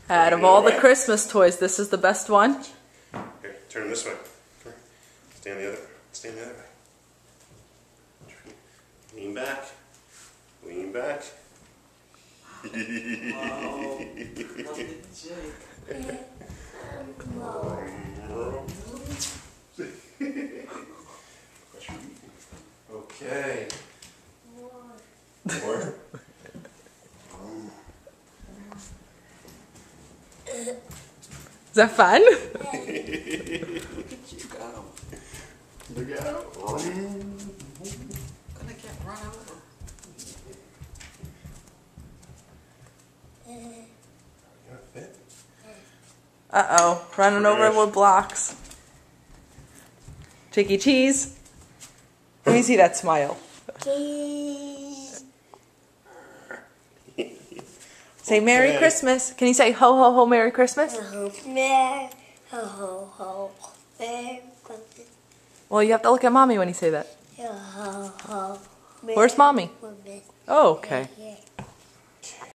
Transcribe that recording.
Out of all the Christmas toys, this is the best one. Okay, turn this way. Come here. Stand the other way. Stand the other way. Lean back. Lean back. Okay. More. Is that fun? Look at you go. Look out. Gonna get run over. Gonna fit? Uh-oh, running over with blocks. Chicky cheese. Let me see that smile. Say Merry Okay. Christmas. Can you say ho ho ho Merry Christmas? Merry ho ho Merry Christmas. Well, you have to look at Mommy when you say that. Ho ho Where's Mommy? Merry Oh, okay. Christmas.